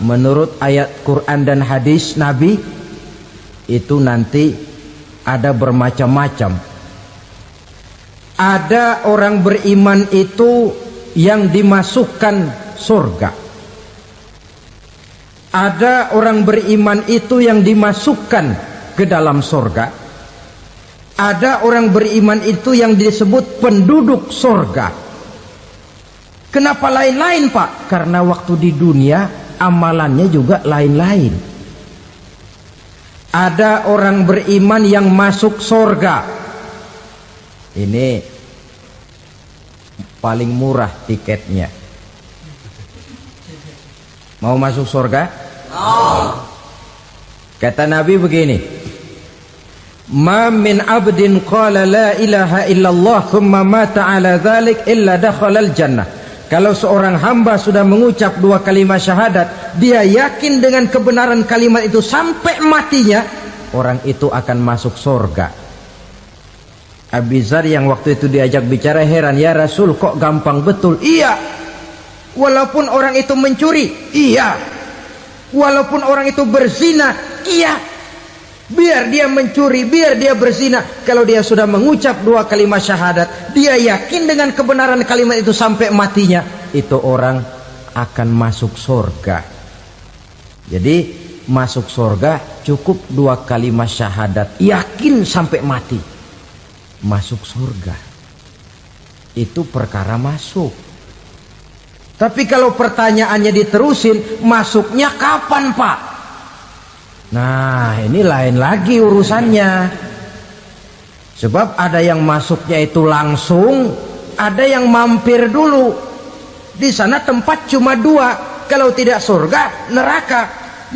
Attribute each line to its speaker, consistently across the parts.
Speaker 1: menurut ayat Quran dan hadis Nabi itu nanti ada bermacam-macam. Ada orang beriman itu yang dimasukkan surga. Ada orang beriman itu yang dimasukkan ke dalam surga. Ada orang beriman itu yang disebut penduduk surga. Kenapa lain-lain, Pak? Karena waktu di dunia amalannya juga lain-lain. Ada orang beriman yang masuk surga. Ini paling murah tiketnya. Mau masuk surga? Kata Nabi begini, ma min abdin qala la ilaha illallah thumma mata ala dhalik illa dakhalal jannah. Kalau seorang hamba sudah mengucap dua kalimat syahadat, dia yakin dengan kebenaran kalimat itu sampai matinya, orang itu akan masuk surga. Abi Dzar yang waktu itu diajak bicara heran, ya Rasul kok gampang betul? Iya, walaupun orang itu mencuri, iya, walaupun orang itu berzina, iya, biar dia mencuri, biar dia berzina, kalau dia sudah mengucap dua kalimat syahadat, dia yakin dengan kebenaran kalimat itu sampai matinya, itu orang akan masuk surga. Jadi masuk surga cukup dua kalimat syahadat, yakin sampai mati, masuk surga. Itu perkara masuk. Tapi kalau pertanyaannya diterusin, masuknya kapan, Pak? Nah, ini lain lagi urusannya. Sebab ada yang masuknya itu langsung, ada yang mampir dulu. Di sana tempat cuma dua, kalau tidak surga, neraka.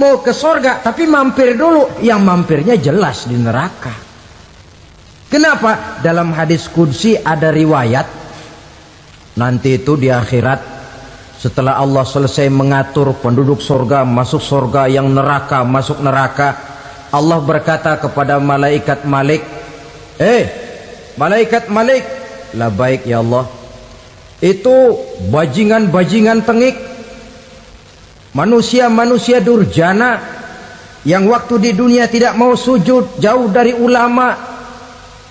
Speaker 1: Mau ke surga tapi mampir dulu, yang mampirnya jelas di neraka. Kenapa? Dalam hadis qudsi ada riwayat, nanti itu di akhirat, setelah Allah selesai mengatur penduduk surga masuk surga, yang neraka masuk neraka, Allah berkata kepada malaikat Malik, malaikat Malik, labaik ya Allah, itu bajingan-bajingan tengik, manusia-manusia durjana yang waktu di dunia tidak mau sujud, jauh dari ulama,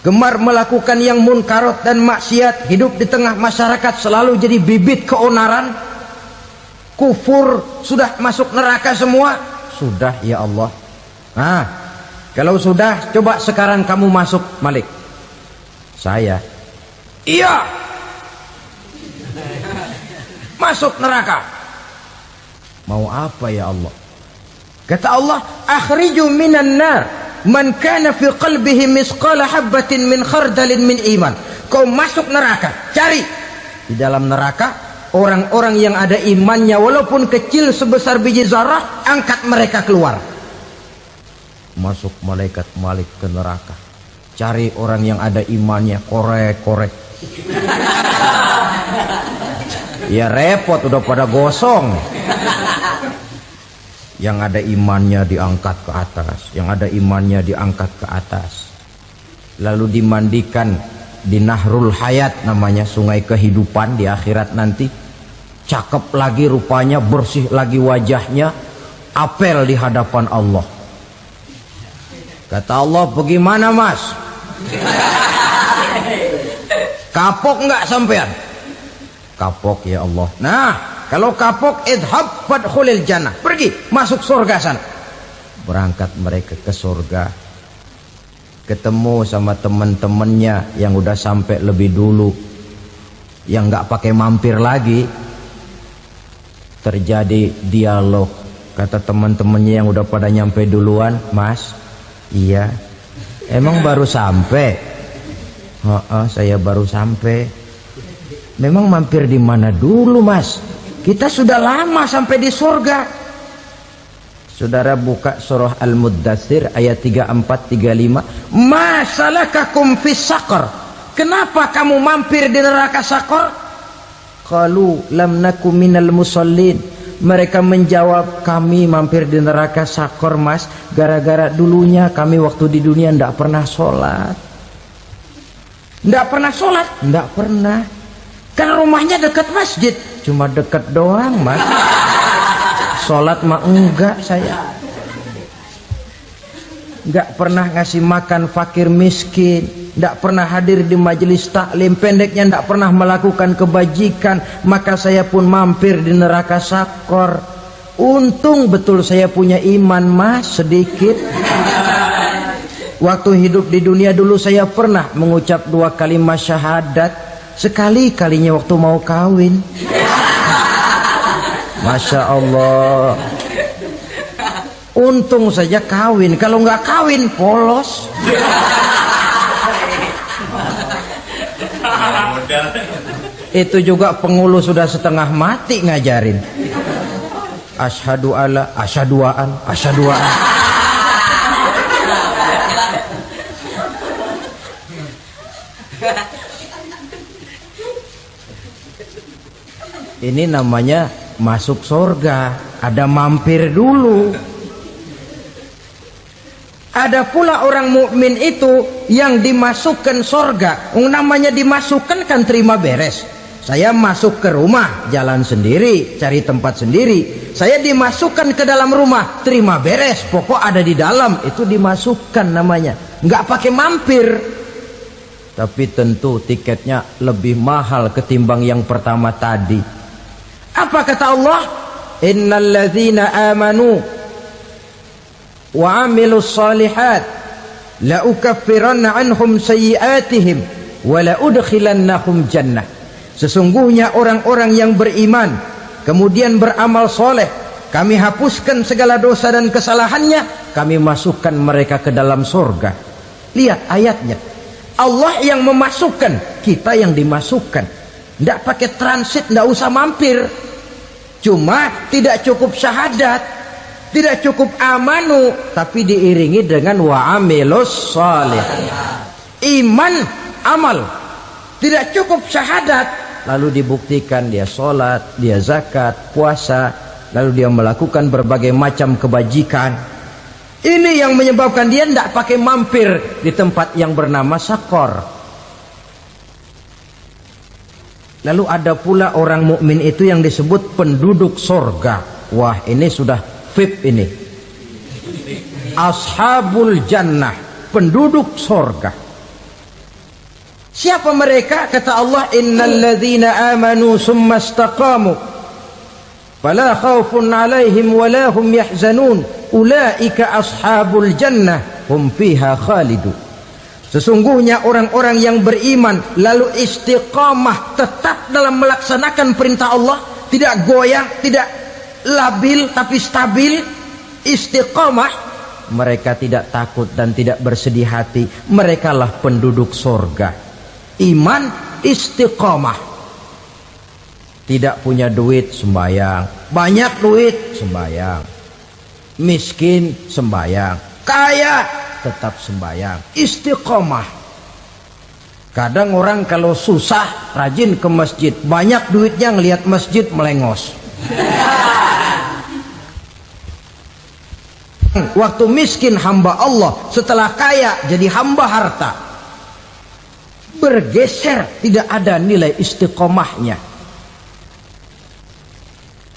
Speaker 1: gemar melakukan yang munkarat dan maksiat, hidup di tengah masyarakat selalu jadi bibit keonaran, kufur, sudah masuk neraka semua. Sudah ya Allah. Nah, kalau sudah, coba sekarang kamu masuk, Malik. Saya, iya, masuk neraka. Mau apa ya Allah? Kata Allah, akhriju minan nar man kana fi qalbihi misqala habatin min khardalin min iman. Kau masuk neraka, cari di dalam neraka orang-orang yang ada imannya walaupun kecil sebesar biji zarah, angkat mereka keluar. Masuk malaikat Malik ke neraka, cari orang yang ada imannya, korek-korek. Ya repot, udah pada gosong. Yang ada imannya diangkat ke atas, yang ada imannya diangkat ke atas, lalu dimandikan di Nahrul Hayat, namanya sungai kehidupan di akhirat nanti. Cakep lagi rupanya, bersih lagi wajahnya, apel di hadapan Allah. Kata Allah, bagaimana mas? Kapok nggak sampean? Kapok ya Allah. Nah, kalau kapok, idhab fadkhulil jannah, pergi masuk surga sana. Berangkat mereka ke surga, ketemu sama teman-temannya yang udah sampai lebih dulu, yang nggak pakai mampir lagi. Terjadi dialog. Kata teman-temannya yang udah pada nyampe duluan, mas, iya, emang baru sampai? Saya baru sampai. Memang mampir di mana dulu mas? Kita sudah lama sampai di surga. Saudara buka surah Al-Muddatsir ayat 34-35. Ma salakakum fis saqar? Kenapa kamu mampir di neraka Saqar? Qalu lam naku minal musallin. Mereka menjawab, kami mampir di neraka Saqar mas, gara-gara dulunya kami waktu di dunia ndak pernah sholat. Ndak pernah sholat? Ndak pernah. Kan rumahnya dekat masjid. Cuma dekat doang mas. sholat mah enggak saya. Enggak pernah ngasih makan fakir miskin, enggak pernah hadir di majelis taklim, pendeknya enggak pernah melakukan kebajikan, maka saya pun mampir di neraka sakor. Untung betul saya punya iman mas sedikit. Waktu hidup di dunia dulu saya pernah mengucap 2 kalimat syahadat, sekali-kalinya waktu mau kawin. Masya Allah. Untung saja kawin, kalau nggak kawin polos. Itu juga pengulu sudah setengah mati ngajarin. Asyhadu alla, asyaduaan, asyaduaan. Ini namanya masuk surga, ada mampir dulu. Ada pula orang mukmin itu yang dimasukkan surga. Namanya dimasukkan kan terima beres. Saya masuk ke rumah, jalan sendiri, cari tempat sendiri. Saya dimasukkan ke dalam rumah, terima beres. Pokok ada di dalam, itu dimasukkan namanya. Nggak pakai mampir. Tapi tentu tiketnya lebih mahal ketimbang yang pertama tadi. Apa kata Allah? Innal ladzina amanu wa amilus salihat la ukaffiranna anhum sayyiatihim wa la udkhilannahum jannah. Sesungguhnya orang-orang yang beriman kemudian beramal soleh, kami hapuskan segala dosa dan kesalahannya, kami masukkan mereka ke dalam surga. Lihat ayatnya, Allah yang memasukkan, kita yang dimasukkan. Tidak pakai transit, tidak usah mampir. Cuma tidak cukup syahadat, tidak cukup amanu, tapi diiringi dengan wa'amilus salih. Iman, amal. Tidak cukup syahadat, lalu dibuktikan dia sholat, dia zakat, puasa, lalu dia melakukan berbagai macam kebajikan. Ini yang menyebabkan dia tidak pakai mampir di tempat yang bernama sakor. Lalu ada pula orang mukmin itu yang disebut penduduk sorga. Wah, ini sudah VIP ini. Ashabul jannah, penduduk sorga. Siapa mereka? Kata Allah, innal ladzina amanu summa istaqamu fala khaufun alaihim wala hum yahzanun ulaika ashabul jannah hum fiha khalidun. Sesungguhnya orang-orang yang beriman lalu istiqamah, tetap dalam melaksanakan perintah Allah, tidak goyang, tidak labil tapi stabil, istiqamah, mereka tidak takut dan tidak bersedih hati. Merekalah penduduk surga. Iman, istiqamah. Tidak punya duit, sembayang. Banyak duit, sembayang. Miskin, sembayang. Kaya, tetap sembayang. Istiqamah. Kadang orang kalau susah rajin ke masjid, banyak duitnya ngelihat masjid melengos. Waktu miskin hamba Allah, setelah kaya jadi hamba harta. Bergeser, tidak ada nilai istiqomahnya.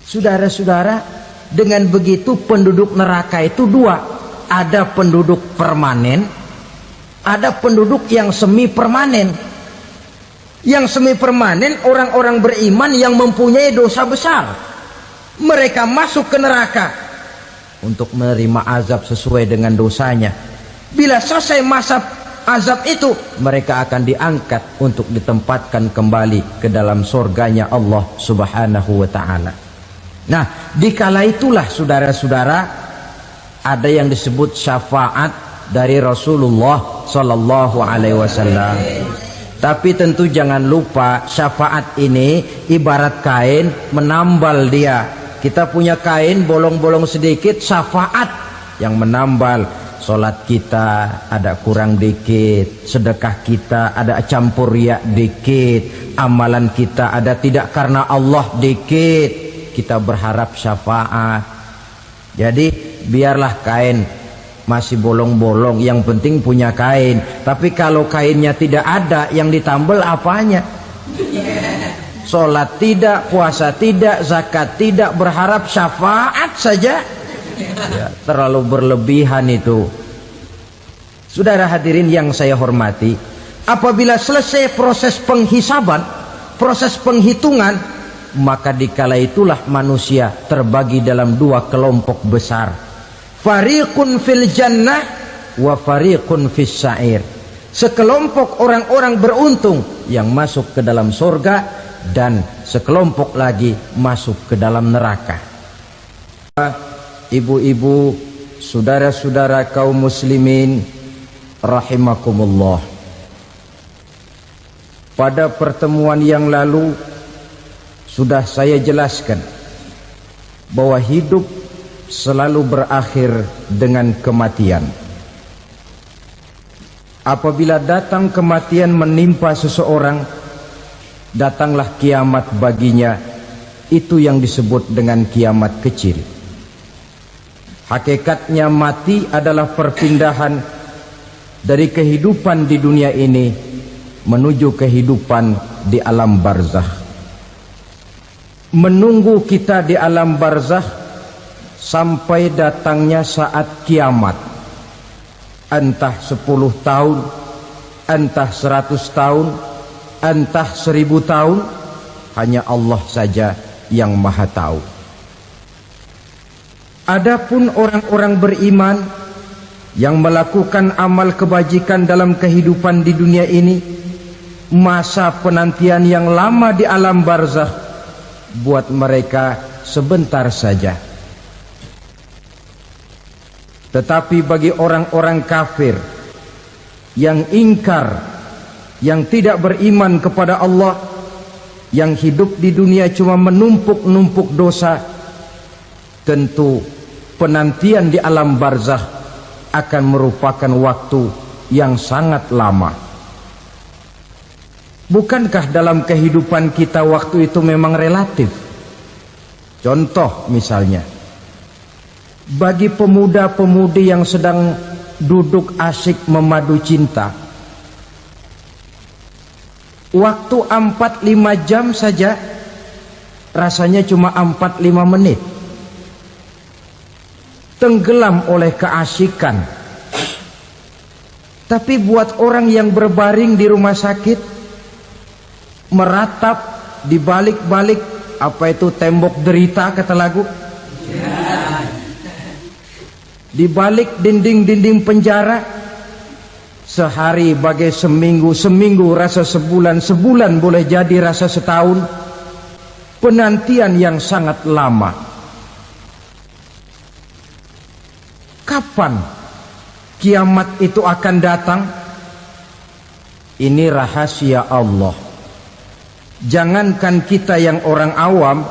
Speaker 1: Saudara-saudara, dengan begitu penduduk neraka itu dua. Ada penduduk permanen, ada penduduk yang semi permanen. Yang semi permanen orang-orang beriman yang mempunyai dosa besar. Mereka masuk ke neraka untuk menerima azab sesuai dengan dosanya. Bila selesai masa azab itu, mereka akan diangkat untuk ditempatkan kembali ke dalam surganya Allah Subhanahu wa ta'ala. Nah, dikala itulah saudara-saudara, ada yang disebut syafaat dari Rasulullah Sallallahu Alaihi Wasallam. Tapi tentu jangan lupa, syafaat ini ibarat kain menambal dia. Kita punya kain bolong-bolong sedikit, syafaat yang menambal. Solat kita ada kurang dikit, sedekah kita ada campur riak dikit, amalan kita ada tidak karena Allah dikit, kita berharap syafaat. Jadi biarlah kain masih bolong-bolong, yang penting punya kain. Tapi kalau kainnya tidak ada, yang ditambal apanya? Sholat tidak, puasa tidak, zakat tidak, berharap syafaat saja. Ya, terlalu berlebihan itu. Saudara hadirin yang saya hormati, apabila selesai proses penghisaban, proses penghitungan, maka dikala itulah manusia terbagi dalam dua kelompok besar. Fariqun fil jannah wa fariqun fis sa'ir. Sekelompok orang-orang beruntung yang masuk ke dalam surga, dan sekelompok lagi masuk ke dalam neraka. Ibu-ibu, saudara-saudara kaum muslimin rahimakumullah, pada pertemuan yang lalu sudah saya jelaskan bahwa hidup selalu berakhir dengan kematian. Apabila datang kematian menimpa seseorang, datanglah kiamat baginya. Itu yang disebut dengan kiamat kecil. Hakikatnya mati adalah perpindahan dari kehidupan di dunia ini menuju kehidupan di alam barzakh. Menunggu kita di alam barzakh sampai datangnya saat kiamat, entah 10 tahun, entah 100 tahun, entah 1000 tahun, hanya Allah saja yang maha tahu. Adapun orang-orang beriman yang melakukan amal kebajikan dalam kehidupan di dunia ini, masa penantian yang lama di alam barzakh buat mereka sebentar saja. Tetapi bagi orang-orang kafir yang ingkar, yang tidak beriman kepada Allah, yang hidup di dunia cuma menumpuk-numpuk dosa, tentu penantian di alam barzakh akan merupakan waktu yang sangat lama. Bukankah dalam kehidupan kita waktu itu memang relatif? Contoh misalnya, bagi pemuda-pemudi yang sedang duduk asyik memadu cinta, waktu 4-5 jam saja rasanya cuma 4-5 menit. Tenggelam oleh keasikan. Tapi buat orang yang berbaring di rumah sakit, meratap di balik-balik apa itu tembok derita kata lagu, di balik dinding-dinding penjara, sehari bagai seminggu, seminggu rasa sebulan, sebulan boleh jadi rasa setahun. Penantian yang sangat lama. Kapan kiamat itu akan datang? Ini rahasia Allah. Jangankan kita yang orang awam,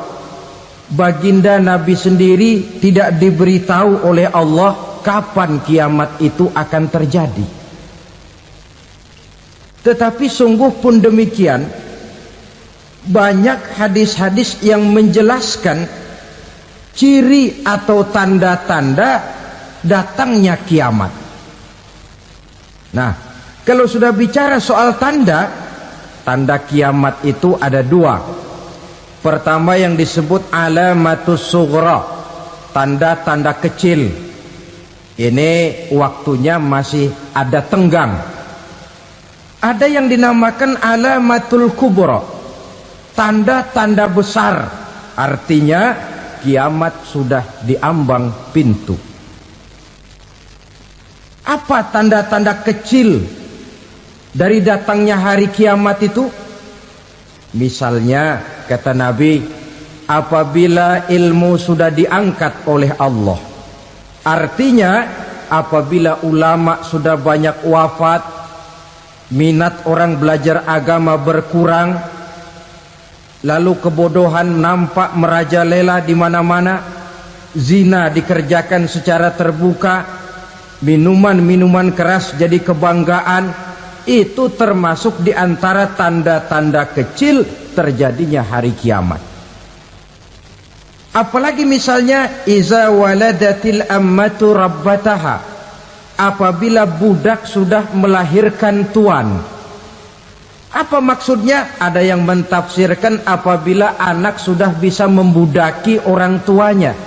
Speaker 1: baginda Nabi sendiri tidak diberitahu oleh Allah kapan kiamat itu akan terjadi. Tetapi sungguh pun demikian, banyak hadis-hadis yang menjelaskan ciri atau tanda-tanda datangnya kiamat. Nah, kalau sudah bicara soal tanda, tanda kiamat itu ada dua. Pertama yang disebut alamatus sughra, tanda-tanda kecil. Ini waktunya masih ada tenggang. Ada yang dinamakan alamatul kubra, tanda-tanda besar, artinya kiamat sudah diambang pintu. Apa tanda-tanda kecil dari datangnya hari kiamat itu? Misalnya kata Nabi, apabila ilmu sudah diangkat oleh Allah, artinya apabila ulama sudah banyak wafat, minat orang belajar agama berkurang, lalu kebodohan nampak merajalela di mana-mana, zina dikerjakan secara terbuka, minuman-minuman keras jadi kebanggaan, itu termasuk di antara tanda-tanda kecil terjadinya hari kiamat. Apalagi misalnya iza waladatil ammatu rabbataha, apabila budak sudah melahirkan tuan. Apa maksudnya? Ada yang mentafsirkan apabila anak sudah bisa membudaki orang tuanya.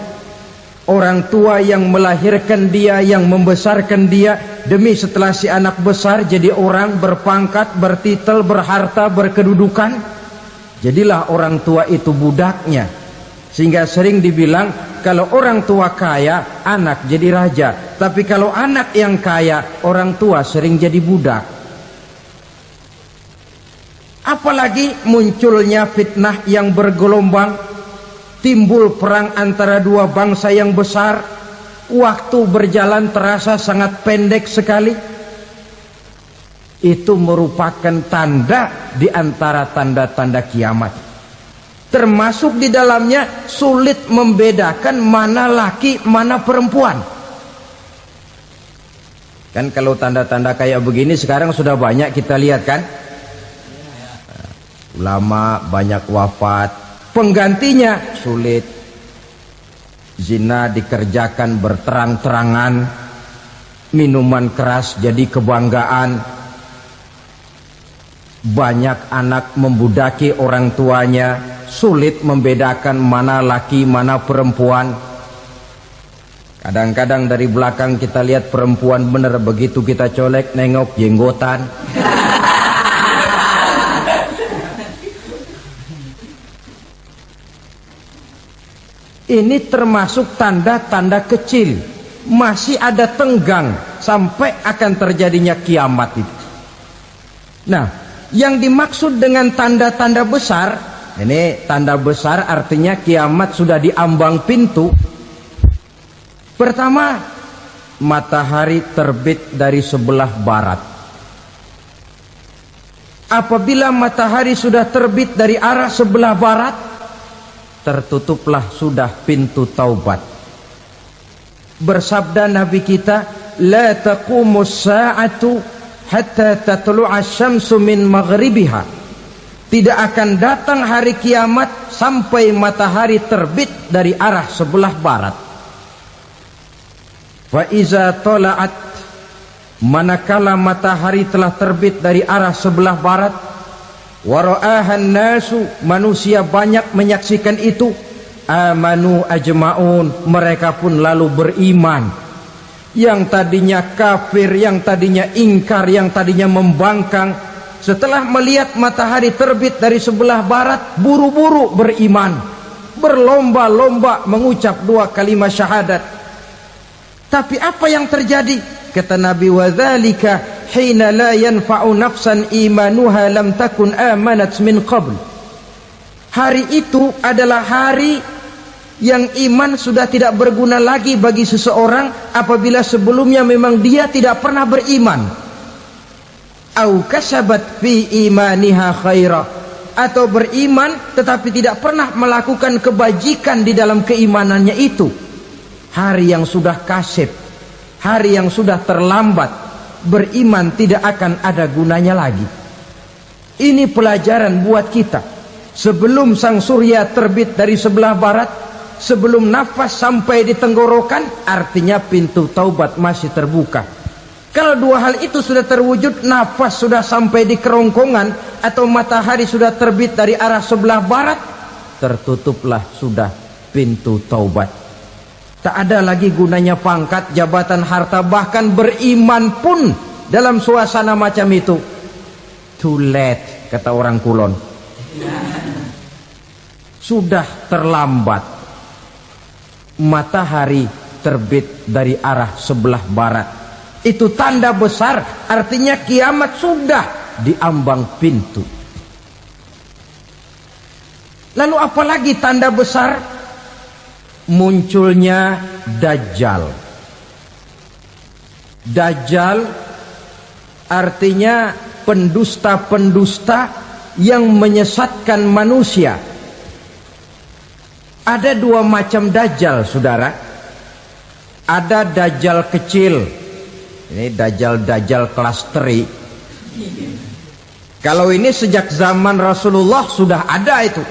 Speaker 1: Orang tua yang melahirkan dia, yang membesarkan dia, demi setelah si anak besar jadi orang berpangkat, bertitel, berharta, berkedudukan, jadilah orang tua itu budaknya. Sehingga sering dibilang kalau orang tua kaya, anak jadi raja. Tapi kalau anak yang kaya, orang tua sering jadi budak. Apalagi munculnya fitnah yang bergelombang, timbul perang antara dua bangsa yang besar, waktu berjalan terasa sangat pendek sekali. Itu merupakan tanda di antara tanda-tanda kiamat. Termasuk di dalamnya sulit membedakan mana laki, mana perempuan. Kan kalau tanda-tanda kayak begini sekarang sudah banyak kita lihat kan. Ulama banyak wafat, penggantinya sulit. Zina dikerjakan berterang-terangan, minuman keras jadi kebanggaan, banyak anak membudaki orang tuanya, sulit membedakan mana laki mana perempuan. Kadang-kadang dari belakang kita lihat perempuan bener, begitu kita colek nengok jenggotan. Ini termasuk tanda-tanda kecil, masih ada tenggang sampai akan terjadinya kiamat itu. Nah, yang dimaksud dengan tanda-tanda besar, ini tanda besar artinya kiamat sudah di ambang pintu. Pertama, matahari terbit dari sebelah barat. Apabila matahari sudah terbit dari arah sebelah barat, tertutuplah sudah pintu taubat. Bersabda Nabi kita, la taqumus sa'atu hatta tatlu'a syamsu min maghribiha. Tidak akan datang hari kiamat sampai matahari terbit dari arah sebelah barat. Fa iza tala'at, manakala matahari telah terbit dari arah sebelah barat, wara'ahan nasu, manusia banyak menyaksikan itu, amanu ajma'un, mereka pun lalu beriman. Yang tadinya kafir, yang tadinya ingkar, yang tadinya membangkang, setelah melihat matahari terbit dari sebelah barat, buru-buru beriman, berlomba-lomba mengucap dua kalimat syahadat. Tapi apa yang terjadi? Kata Nabi, wadzalika hina la yanfa'u nafsan imanuha lam takun amanat min qabl. Hari itu adalah hari yang iman sudah tidak berguna lagi bagi seseorang apabila sebelumnya memang dia tidak pernah beriman. Au kasabat fi imaniha khaira, atau beriman tetapi tidak pernah melakukan kebajikan di dalam keimanannya itu. Hari yang sudah kasib, hari yang sudah terlambat, beriman tidak akan ada gunanya lagi. Ini pelajaran buat kita. Sebelum sang surya terbit dari sebelah barat, sebelum nafas sampai di tenggorokan, artinya pintu taubat masih terbuka. Kalau dua hal itu sudah terwujud, nafas sudah sampai di kerongkongan atau matahari sudah terbit dari arah sebelah barat, tertutuplah sudah pintu taubat. Tak ada lagi gunanya pangkat, jabatan, harta, bahkan beriman pun dalam suasana macam itu too late, kata orang Kulon. Sudah terlambat. Matahari terbit dari arah sebelah barat, itu tanda besar, artinya kiamat sudah di ambang pintu. Lalu apalagi tanda besar? Munculnya Dajjal. Dajjal artinya pendusta-pendusta yang menyesatkan manusia. Ada dua macam Dajjal, saudara. Ada Dajjal kecil, ini Dajjal kelas 3. Kalau ini sejak zaman Rasulullah sudah ada itu.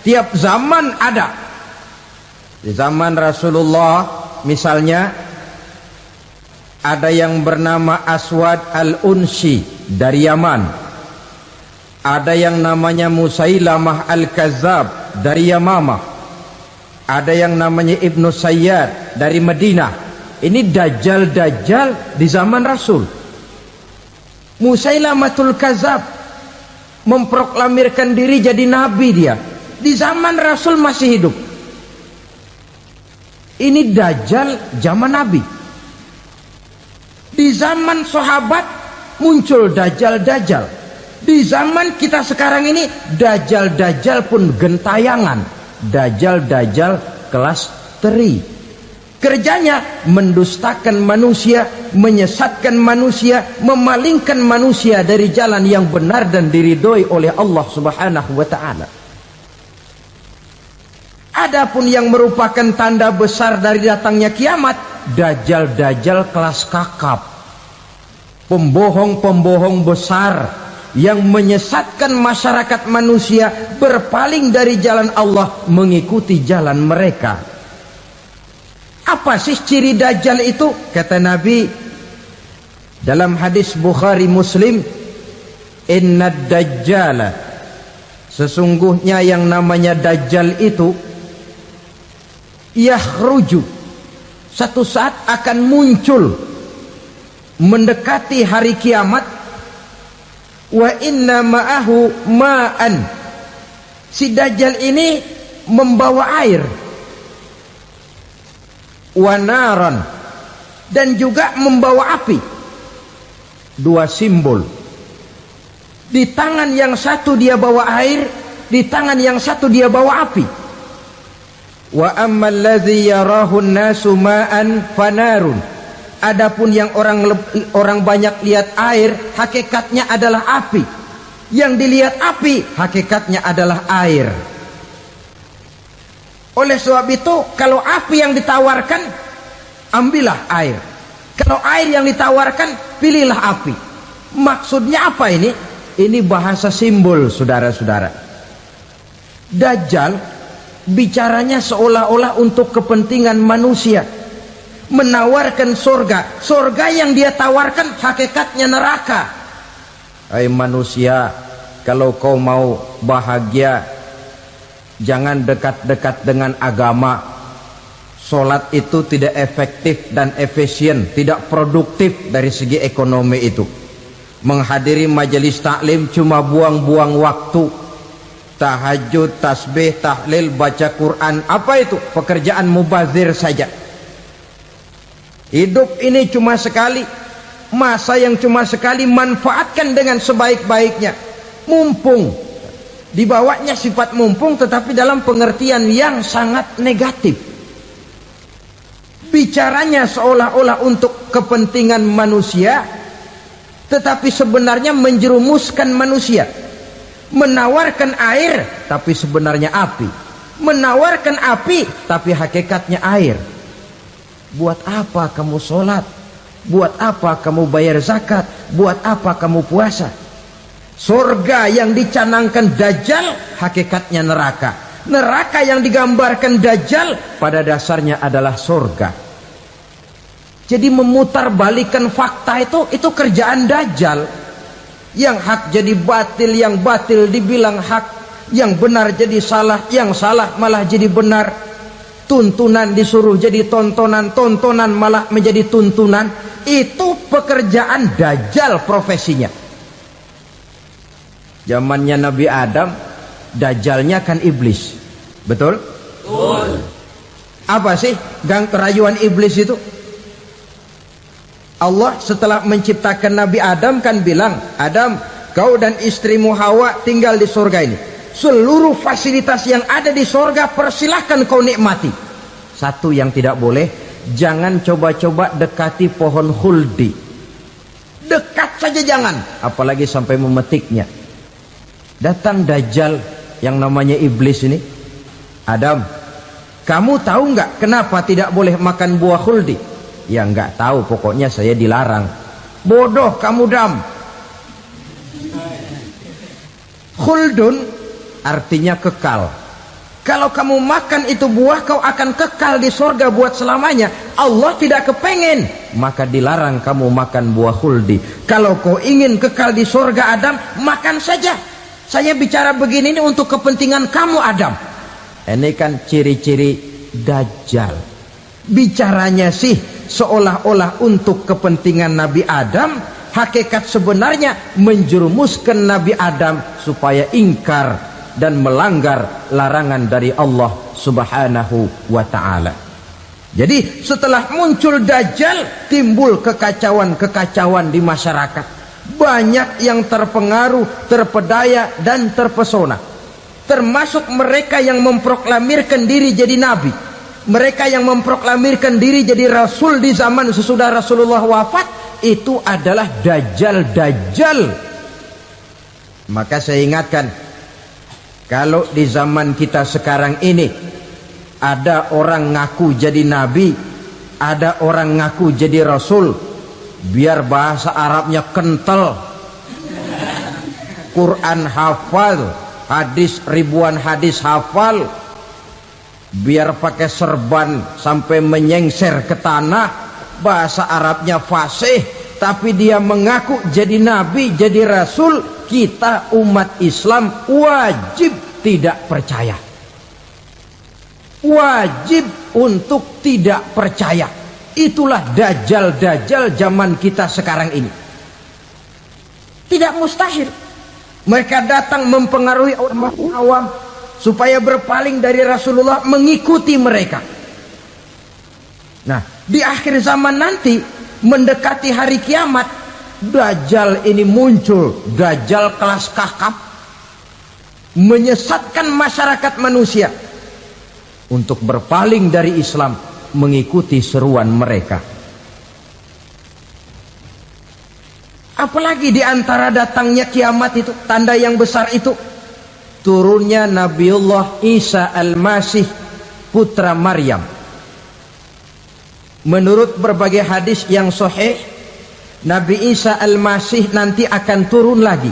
Speaker 1: Tiap zaman ada. Di zaman Rasulullah misalnya ada yang bernama Aswad al-Unsi dari Yaman. Ada yang namanya Musailamah Al-Kazzab dari Yamamah. Ada yang namanya Ibnu Sayyad dari Madinah. Ini dajjal-dajjal di zaman Rasul. Musailamatul Kazzab memproklamirkan diri jadi nabi dia. Di zaman Rasul masih hidup. Ini dajjal zaman Nabi. Di zaman sahabat muncul dajjal-dajjal. Di zaman kita sekarang ini dajjal-dajjal pun gentayangan. Dajjal-dajjal kelas teri. Kerjanya mendustakan manusia, menyesatkan manusia, memalingkan manusia dari jalan yang benar dan diridhoi oleh Allah Subhanahu wa taala. Adapun yang merupakan tanda besar dari datangnya kiamat, dajjal-dajjal kelas kakap. Pembohong-pembohong besar yang menyesatkan masyarakat manusia berpaling dari jalan Allah mengikuti jalan mereka. Apa sih ciri dajjal itu? Kata Nabi dalam hadis Bukhari Muslim, "Inna dajjala", sesungguhnya yang namanya dajjal itu yakhruju, satu saat akan muncul mendekati hari kiamat. Wa inna ma'ahu ma'an, si dajjal ini membawa air. Wa naran, dan juga membawa api. Dua simbol. Di tangan yang satu dia bawa air, di tangan yang satu dia bawa api. Wa ammal ladzi yarahu an-nasu ma'an fanarun, adapun yang orang banyak lihat air, hakikatnya adalah api. Yang dilihat api, hakikatnya adalah air. Oleh sebab itu, kalau api yang ditawarkan, ambillah air. Kalau air yang ditawarkan, pilihlah api. Maksudnya apa ini? Ini bahasa simbol, saudara-saudara. Dajjal bicaranya seolah-olah untuk kepentingan manusia, menawarkan surga. Surga yang dia tawarkan hakikatnya neraka. Hai manusia, kalau kau mau bahagia, jangan dekat-dekat dengan agama. Solat itu tidak efektif dan efisien, tidak produktif dari segi ekonomi itu. Menghadiri majelis taklim cuma buang-buang waktu. Tahajud, tasbih, tahlil, baca Quran, apa itu? Pekerjaan mubazir saja. Hidup ini cuma sekali, masa yang cuma sekali, manfaatkan dengan sebaik-baiknya. Mumpung. Dibawanya sifat mumpung, tetapi dalam pengertian yang sangat negatif. Bicaranya seolah-olah untuk kepentingan manusia, tetapi sebenarnya menjerumuskan manusia. Menawarkan air, tapi sebenarnya api. Menawarkan api, tapi hakikatnya air. Buat apa kamu sholat? Buat apa kamu bayar zakat? Buat apa kamu puasa? Surga yang dicanangkan dajjal, hakikatnya neraka. Neraka yang digambarkan dajjal, pada dasarnya adalah surga. Jadi memutarbalikkan fakta itu kerjaan dajjal. Yang hak jadi batil, yang batil dibilang hak, yang benar jadi salah, yang salah malah jadi benar. Tuntunan disuruh jadi tontonan, tontonan malah menjadi tuntunan. Itu pekerjaan dajjal profesinya. Zamannya Nabi Adam, dajjalnya kan iblis. Betul? Betul. Apa sih gang kerayuan iblis itu? Allah setelah menciptakan Nabi Adam kan bilang, Adam, kau dan istrimu Hawa tinggal di surga ini. Seluruh fasilitas yang ada di surga persilahkan kau nikmati. Satu yang tidak boleh, jangan coba-coba dekati pohon khuldi. Dekat saja jangan, apalagi sampai memetiknya. Datang dajjal yang namanya iblis ini. Adam, kamu tahu nggak kenapa tidak boleh makan buah khuldi? Ya nggak tahu, pokoknya saya dilarang. Bodoh kamu Dam. Khuldun artinya kekal. Kalau kamu makan itu buah, kau akan kekal di surga buat selamanya. Allah tidak kepengen, maka dilarang kamu makan buah khuldi. Kalau kau ingin kekal di surga Adam, makan saja. Saya bicara begini ini untuk kepentingan kamu Adam. Ini kan ciri-ciri Dajjal. Bicaranya sih seolah-olah untuk kepentingan Nabi Adam, hakikat sebenarnya menjerumuskan Nabi Adam supaya ingkar dan melanggar larangan dari Allah Subhanahu wa ta'ala. Jadi setelah muncul Dajjal, timbul kekacauan-kekacauan di masyarakat. Banyak yang terpengaruh, terpedaya dan terpesona. Termasuk mereka yang memproklamirkan diri jadi nabi, mereka yang memproklamirkan diri jadi rasul di zaman sesudah Rasulullah wafat. Itu adalah Dajjal. Maka saya ingatkan, kalau di zaman kita sekarang ini ada orang ngaku jadi nabi, ada orang ngaku jadi rasul, biar bahasa Arabnya kental, Quran hafal, hadis ribuan hadis hafal, biar pakai serban sampai menyengser ke tanah, bahasa Arabnya fasih, tapi dia mengaku jadi nabi, jadi rasul, kita umat Islam wajib tidak percaya. Wajib untuk tidak percaya. Itulah Dajjal zaman kita sekarang ini. Tidak mustahil mereka datang mempengaruhi orang awam supaya berpaling dari Rasulullah, mengikuti mereka. Nah, di akhir zaman nanti, mendekati hari kiamat, Dajjal ini muncul. Dajjal kelas kakap, menyesatkan masyarakat manusia untuk berpaling dari Islam, mengikuti seruan mereka. Apalagi di antara datangnya kiamat itu, tanda yang besar itu, turunnya Nabiullah Isa Al-Masih, putra Maryam. Menurut berbagai hadis yang sahih, Nabi Isa Al-Masih nanti akan turun lagi.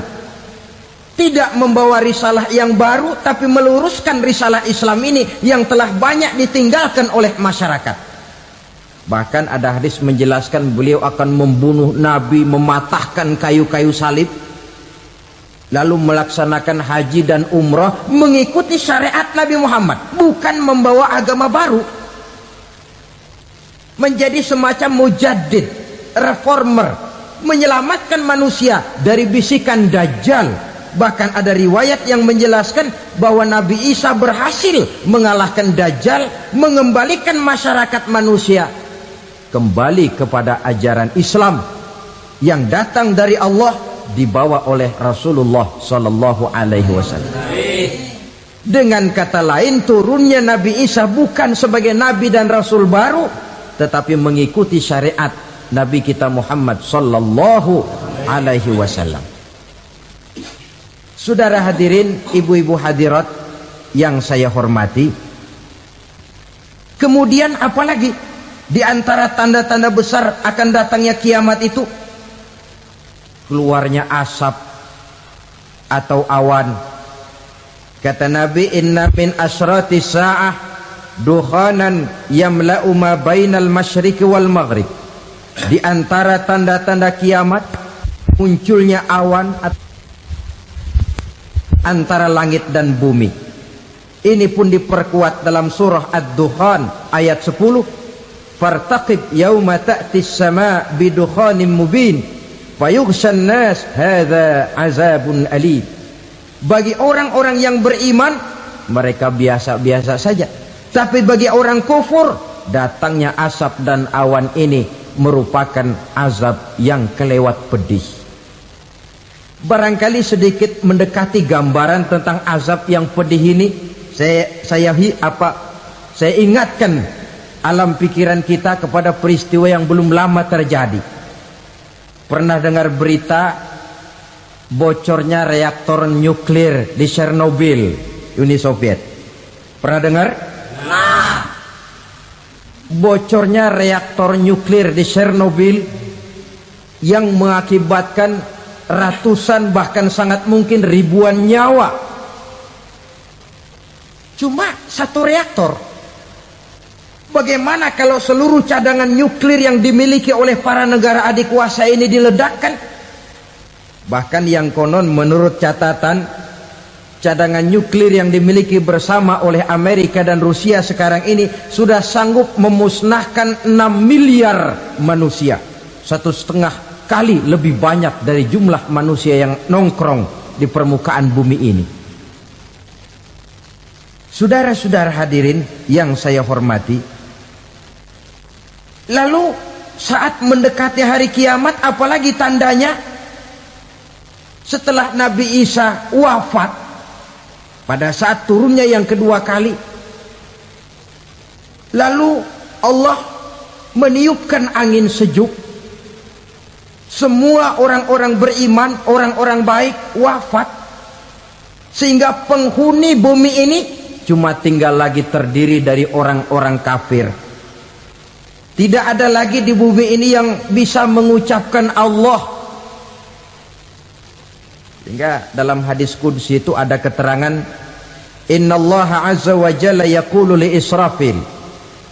Speaker 1: Tidak membawa risalah yang baru, tapi meluruskan risalah Islam ini yang telah banyak ditinggalkan oleh masyarakat. Bahkan ada hadis menjelaskan beliau akan membunuh Nabi, mematahkan kayu-kayu salib, lalu melaksanakan haji dan umrah mengikuti syariat Nabi Muhammad, bukan membawa agama baru. Menjadi semacam mujaddid, reformer, menyelamatkan manusia dari bisikan Dajjal. Bahkan ada riwayat yang menjelaskan bahwa Nabi Isa berhasil mengalahkan Dajjal, mengembalikan masyarakat manusia kembali kepada ajaran Islam yang datang dari Allah, dibawa oleh Rasulullah Sallallahu Alaihi Wasallam. Dengan kata lain, turunnya Nabi Isa bukan sebagai Nabi dan Rasul baru, tetapi mengikuti syariat Nabi kita Muhammad Sallallahu Alaihi Wasallam. Saudara hadirin, ibu-ibu hadirat yang saya hormati, kemudian apalagi di antara tanda-tanda besar akan datangnya kiamat itu? Keluarnya asap atau awan. Kata Nabi, inna min asyrati sa'ah dukhanan yamla'u ma bainal masyriqi wal maghrib. Di antara tanda-tanda kiamat, munculnya awan antara langit dan bumi. Ini pun diperkuat dalam surah Ad-Dukhan ayat 10. Fartaqib yauma ta'tis sama' bidukhanin mubin fayughshan nas hadza azabun alim. Bagi orang-orang yang beriman, mereka biasa-biasa saja. Tapi bagi orang kufur, datangnya asap dan awan ini merupakan azab yang kelewat pedih. Barangkali sedikit mendekati gambaran tentang azab yang pedih ini, saya ingatkan alam pikiran kita kepada peristiwa yang belum lama terjadi. Pernah dengar berita bocornya reaktor nuklir di Chernobyl, Uni Soviet? Pernah dengar? Nah, bocornya reaktor nuklir di Chernobyl yang mengakibatkan ratusan bahkan sangat mungkin ribuan nyawa. Cuma satu reaktor. Bagaimana kalau seluruh cadangan nuklir yang dimiliki oleh para negara adik kuasa ini diledakkan? Bahkan yang konon menurut catatan cadangan nuklir yang dimiliki bersama oleh Amerika dan Rusia sekarang ini sudah sanggup memusnahkan 6 miliar manusia, 1,5 kali lebih banyak dari jumlah manusia yang nongkrong di permukaan bumi ini. Saudara-saudara hadirin yang saya hormati, lalu saat mendekati hari kiamat, apalagi tandanya setelah Nabi Isa wafat, pada saat turunnya yang kedua kali, lalu Allah meniupkan angin sejuk, semua orang-orang beriman, orang-orang baik wafat, sehingga penghuni bumi ini cuma tinggal lagi terdiri dari orang-orang kafir. Tidak ada lagi di bumi ini yang bisa mengucapkan Allah. Sehingga dalam hadis qudsi itu ada keterangan, innallaha azza wa jalla yaqulu li Israfil.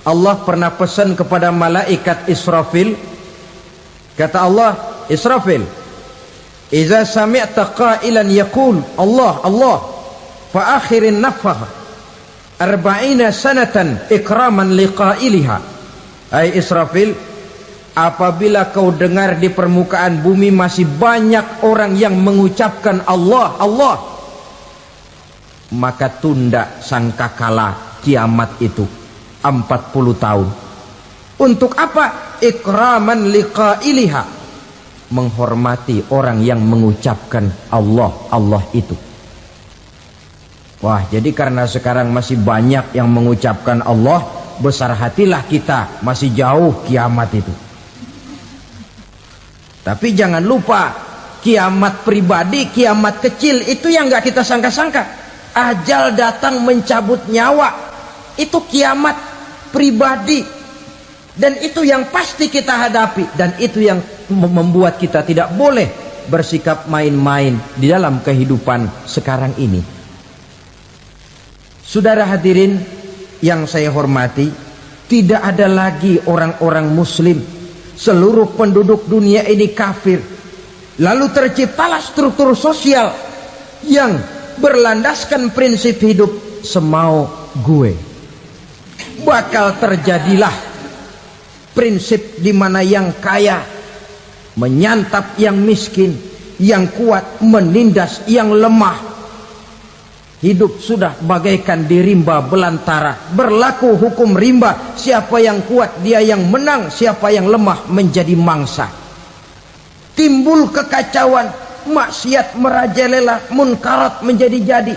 Speaker 1: Allah pernah pesan kepada malaikat Israfil, kata Allah, Israfil, idza sami'ta qailan yaqul Allah Allah fa akhirin nafakh 40 sanatan ikraman liqailiha. Hai Israfil, apabila kau dengar di permukaan bumi masih banyak orang yang mengucapkan Allah Allah, maka tunda sangkakala kiamat itu 40 tahun. Untuk apa? Ikraman liqailiha, menghormati orang yang mengucapkan Allah Allah itu. Wah, jadi karena sekarang masih banyak yang mengucapkan Allah, besar hatilah kita, masih jauh kiamat itu. Tapi jangan lupa, kiamat pribadi, kiamat kecil itu yang nggak kita sangka-sangka. Ajal datang mencabut nyawa, itu kiamat pribadi, dan itu yang pasti kita hadapi, dan itu yang membuat kita tidak boleh bersikap main-main di dalam kehidupan sekarang ini. Saudara hadirin yang saya hormati, tidak ada lagi orang-orang muslim. Seluruh penduduk dunia ini kafir. Lalu terciptalah struktur sosial yang berlandaskan prinsip hidup semau gue. Bakal terjadilah prinsip di mana yang kaya menyantap yang miskin, yang kuat menindas yang lemah. Hidup sudah bagaikan di rimba belantara, berlaku hukum rimba, siapa yang kuat dia yang menang, siapa yang lemah menjadi mangsa. Timbul kekacauan, maksiat merajalela, munkarat menjadi-jadi,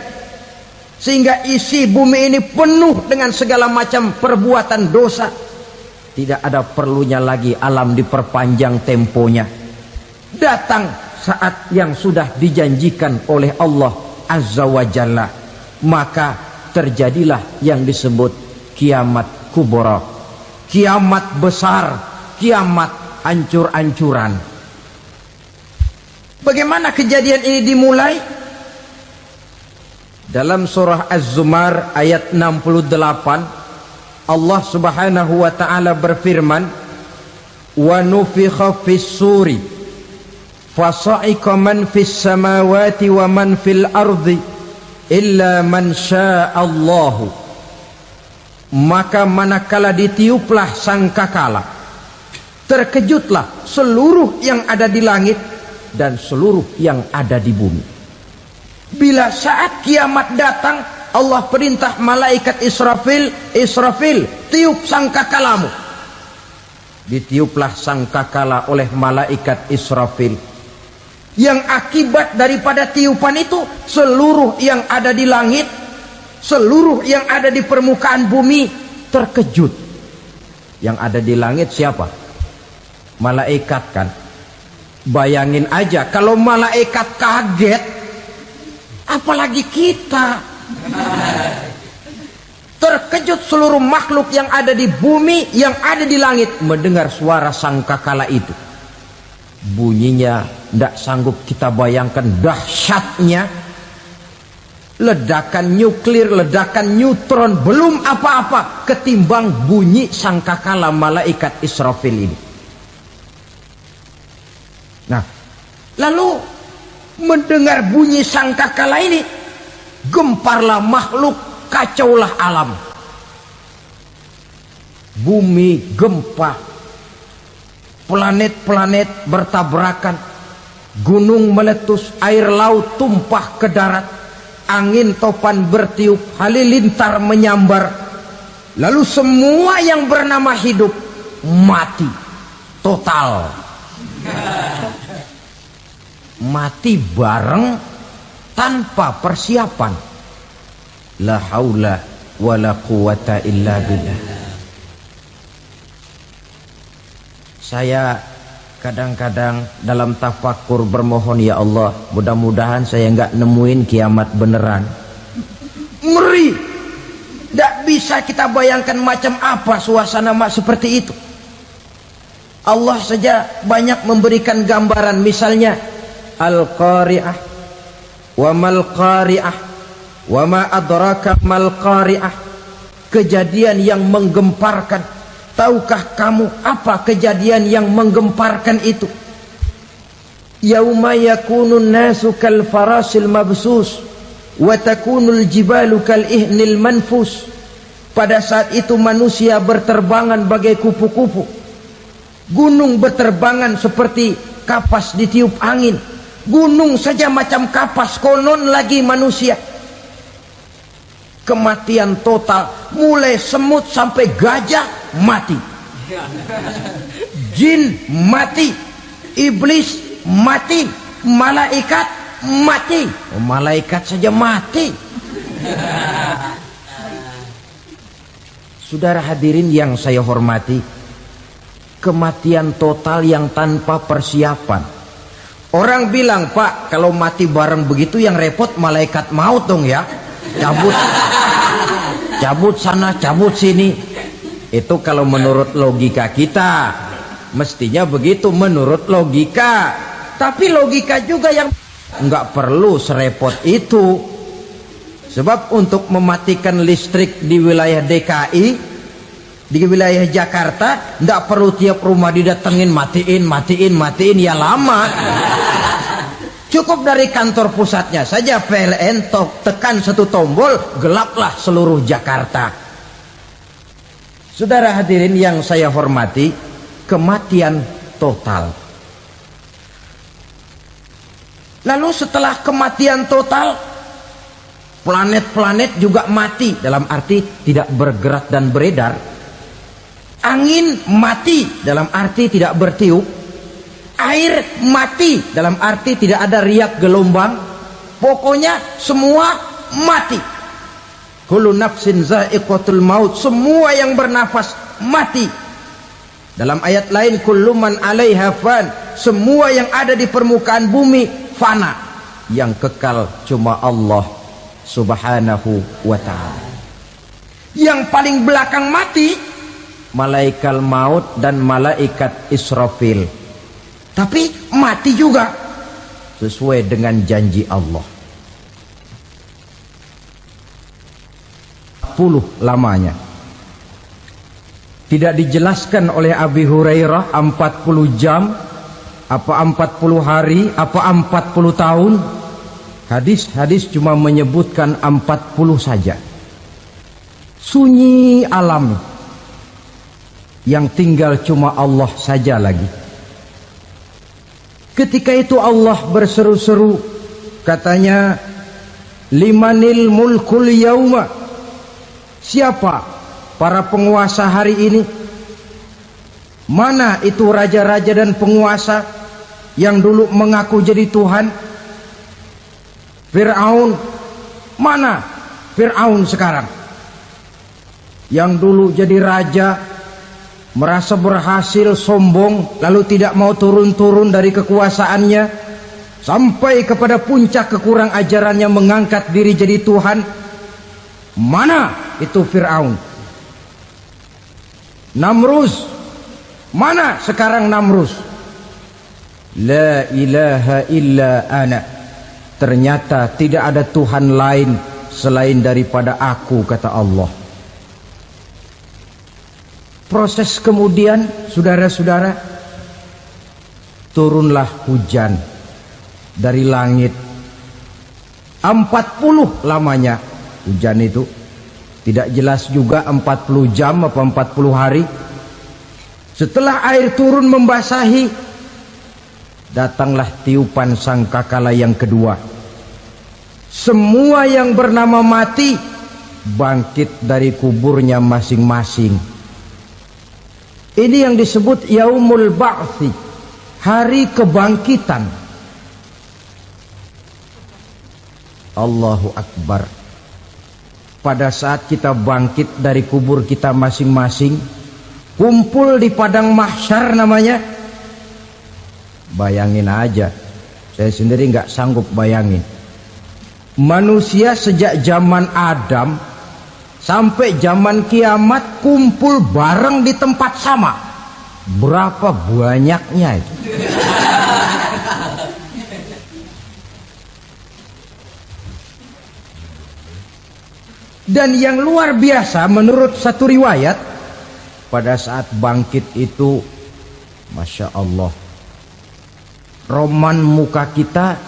Speaker 1: sehingga isi bumi ini penuh dengan segala macam perbuatan dosa. Tidak ada perlunya lagi alam diperpanjang temponya. Datang saat yang sudah dijanjikan oleh Allah Azza wa Jalla, maka terjadilah yang disebut kiamat kubra, kiamat besar, kiamat hancur-hancuran. Bagaimana kejadian ini dimulai? Dalam surah Az-Zumar ayat 68, Allah Subhanahu wa taala berfirman, wa nufikha fis-suri fasa'iqa man fis samawati wa man fil ardi illa man sya'allahu. Maka manakala ditiuplah sangkakala, terkejutlah seluruh yang ada di langit dan seluruh yang ada di bumi. Bila saat kiamat datang, Allah perintah malaikat Israfil, Israfil, tiup sangkakalamu. Ditiuplah sangkakala oleh malaikat Israfil. Yang akibat daripada tiupan itu, seluruh yang ada di langit, seluruh yang ada di permukaan bumi terkejut. Yang ada di langit siapa? Malaikat kan. Bayangin aja kalau malaikat kaget, apalagi kita. Terkejut seluruh makhluk yang ada di bumi, yang ada di langit mendengar suara sangkakala itu. Bunyinya tidak sanggup kita bayangkan dahsyatnya. Ledakan nuklir, ledakan neutron belum apa-apa ketimbang bunyi sangkakala malaikat Israfil ini. Nah, lalu mendengar bunyi sangkakala ini, gemparlah makhluk, kacaulah alam. Bumi gempa, planet-planet bertabrakan, gunung meletus, air laut tumpah ke darat, angin topan bertiup, halilintar menyambar, lalu semua yang bernama hidup mati total. Mati bareng tanpa persiapan. La haula wala quwata illa billah. Saya kadang-kadang dalam tafakur bermohon, ya Allah, mudah-mudahan saya nggak nemuin kiamat beneran. Ngeri. Tidak bisa kita bayangkan macam apa suasana seperti itu. Allah saja banyak memberikan gambaran, misalnya Al-Qari'ah, wa mal qari'ah, wa ma adraka mal qari'ah. Kejadian yang menggemparkan. Tahukah kamu apa kejadian yang menggemparkan itu? Yauma yakunun nasu kal farasil mabsus wa takunul jibalu kal ihnil manfus. Pada saat itu manusia berterbangan bagai kupu-kupu, gunung berterbangan seperti kapas ditiup angin. Gunung saja macam kapas, konon lagi manusia. Kematian total, mulai semut sampai gajah mati, jin mati, iblis mati, malaikat mati. Oh, malaikat saja mati. Saudara hadirin yang saya hormati, kematian total yang tanpa persiapan. Orang bilang, Pak, kalau mati bareng begitu yang repot malaikat maut dong ya. Cabut sana, cabut sini. Itu kalau menurut logika kita, mestinya begitu menurut logika. Tapi logika juga yang nggak perlu serepot itu. Sebab untuk mematikan listrik di wilayah DKI, di wilayah Jakarta, nggak perlu tiap rumah didatengin, matiin, ya lama. Cukup dari kantor pusatnya saja PLN, tekan satu tombol, gelaplah seluruh Jakarta. Saudara hadirin yang saya hormati, kematian total. Lalu setelah kematian total, planet-planet juga mati, dalam arti tidak bergerak dan beredar. Angin mati, dalam arti tidak bertiup. Air mati, dalam arti tidak ada riak gelombang. Pokoknya semua mati. Kullu nafsin za'iqatul maut, semua yang bernafas mati. Dalam ayat lain, kullu man 'alaiha fan, semua yang ada di permukaan bumi fana. Yang kekal cuma Allah Subhanahu wa ta'ala. Yang paling belakang mati malaikat maut dan malaikat Israfil. Tapi mati juga sesuai dengan janji Allah. 40 lamanya. Tidak dijelaskan oleh Abi Hurairah 40 jam, apa 40 hari, apa 40 tahun. Hadis-hadis cuma menyebutkan 40 saja. Sunyi alam, yang tinggal cuma Allah saja lagi. Ketika itu Allah berseru-seru, katanya, limanil mulkul yauma, siapa para penguasa hari ini? Mana itu raja-raja dan penguasa yang dulu mengaku jadi Tuhan? Fir'aun, mana Fir'aun sekarang? Yang dulu jadi raja, merasa berhasil, sombong, lalu tidak mau turun-turun dari kekuasaannya, sampai kepada puncak kekurang ajarannya mengangkat diri jadi Tuhan. Mana itu Fir'aun? Namrus, mana sekarang Namrus? La ilaha illa ana, ternyata tidak ada Tuhan lain selain daripada aku, kata Allah. Proses kemudian, saudara-saudara, turunlah hujan dari langit, 40 lamanya hujan itu. Tidak jelas juga 40 jam apa 40 hari. Setelah air turun membasahi, datanglah tiupan sangkakala yang kedua. Semua yang bernama mati bangkit dari kuburnya masing-masing. Ini yang disebut Yaumul Ba'thi, hari kebangkitan. Allahu Akbar. Pada saat kita bangkit dari kubur kita masing-masing, kumpul di padang mahsyar namanya. Bayangin aja, saya sendiri nggak sanggup bayangin. Manusia sejak zaman Adam sampai zaman kiamat kumpul bareng di tempat sama. Berapa banyaknya itu? Dan yang luar biasa menurut satu riwayat, pada saat bangkit itu, Masya Allah, roman muka kita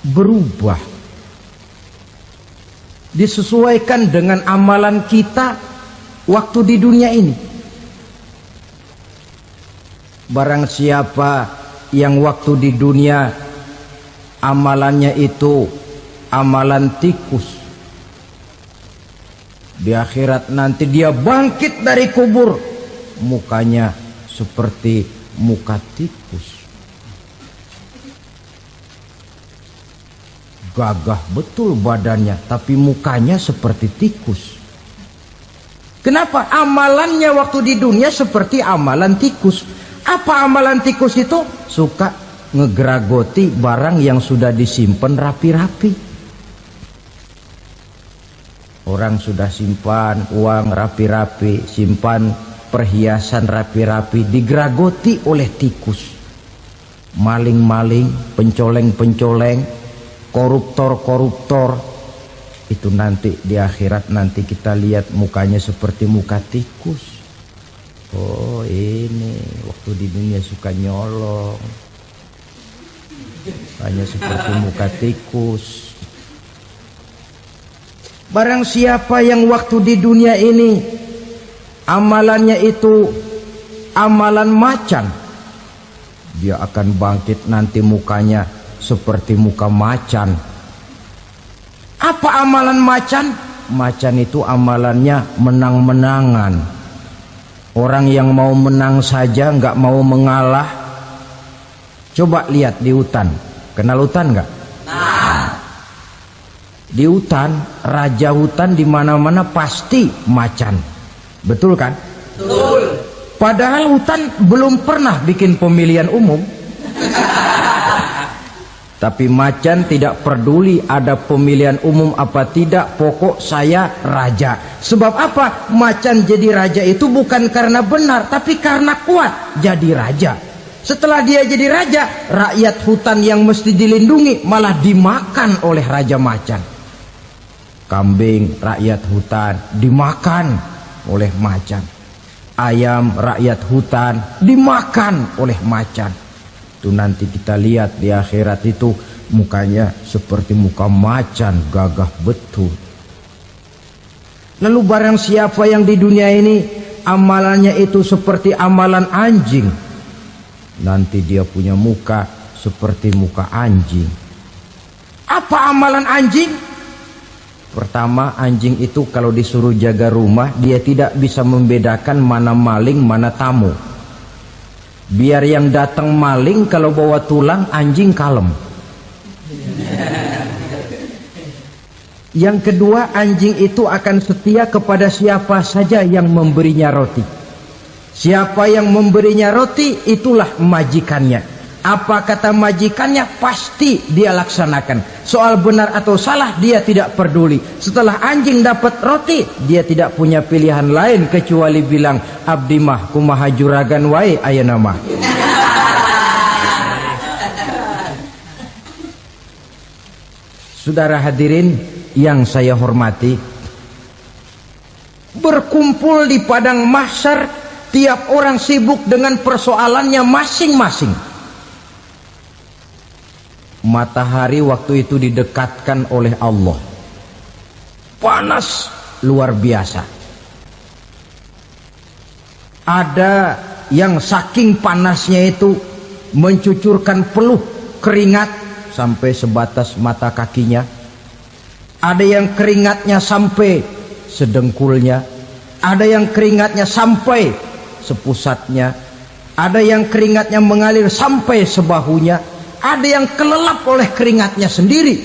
Speaker 1: berubah. Disesuaikan dengan amalan kita waktu di dunia ini. Barang siapa yang waktu di dunia amalannya itu amalan tikus, di akhirat nanti dia bangkit dari kubur, mukanya seperti muka tikus. Gagah betul badannya, tapi mukanya seperti tikus. Kenapa? Amalannya waktu di dunia seperti amalan tikus. Apa amalan tikus itu? Suka ngegeragoti barang yang sudah disimpan rapi-rapi. Orang sudah simpan uang rapi-rapi, simpan perhiasan rapi-rapi, digeragoti oleh tikus. Maling-maling, pencoleng-pencoleng, koruptor-koruptor, itu nanti di akhirat nanti kita lihat mukanya seperti muka tikus. Oh, ini waktu di dunia suka nyolong, hanya seperti muka tikus. Barang siapa yang waktu di dunia ini amalannya itu amalan macan, dia akan bangkit nanti mukanya seperti muka macan. Apa amalan macan? Macan itu amalannya menang-menangan. Orang yang mau menang saja nggak mau mengalah. Coba lihat di hutan. Kenal hutan nggak? Nah. Di hutan, raja hutan di mana-mana pasti macan. Betul kan? Betul. Padahal hutan belum pernah bikin pemilihan umum. Tapi macan tidak peduli ada pemilihan umum apa tidak, pokok saya raja. Sebab apa? Macan jadi raja itu bukan karena benar, tapi karena kuat jadi raja. Setelah dia jadi raja, rakyat hutan yang mesti dilindungi malah dimakan oleh raja macan. Kambing rakyat hutan dimakan oleh macan. Ayam rakyat hutan dimakan oleh macan. Itu nanti kita lihat di akhirat itu mukanya seperti muka macan, gagah betul. Lalu barang siapa yang di dunia ini amalannya itu seperti amalan anjing, nanti dia punya muka seperti muka anjing. Apa amalan anjing? Pertama, anjing itu kalau disuruh jaga rumah, dia tidak bisa membedakan mana maling mana tamu. Biar yang datang maling kalau bawa tulang, anjing kalem. Yang kedua, anjing itu akan setia kepada siapa saja yang memberinya roti. Siapa yang memberinya roti, itulah majikannya. Apa kata majikannya, pasti dia laksanakan. Soal benar atau salah, dia tidak peduli. Setelah anjing dapat roti, dia tidak punya pilihan lain kecuali bilang, abdi mah kumaha juragan wae ayeuna mah. Saudara hadirin yang saya hormati, berkumpul di padang mahsyar, tiap orang sibuk dengan persoalannya masing-masing. Matahari waktu itu didekatkan oleh Allah, panas luar biasa. Ada yang saking panasnya itu mencucurkan peluh keringat sampai sebatas mata kakinya. Ada yang keringatnya sampai sedengkulnya, ada yang keringatnya sampai sepusatnya, ada yang keringatnya mengalir sampai sebahunya, ada yang kelelap oleh keringatnya sendiri,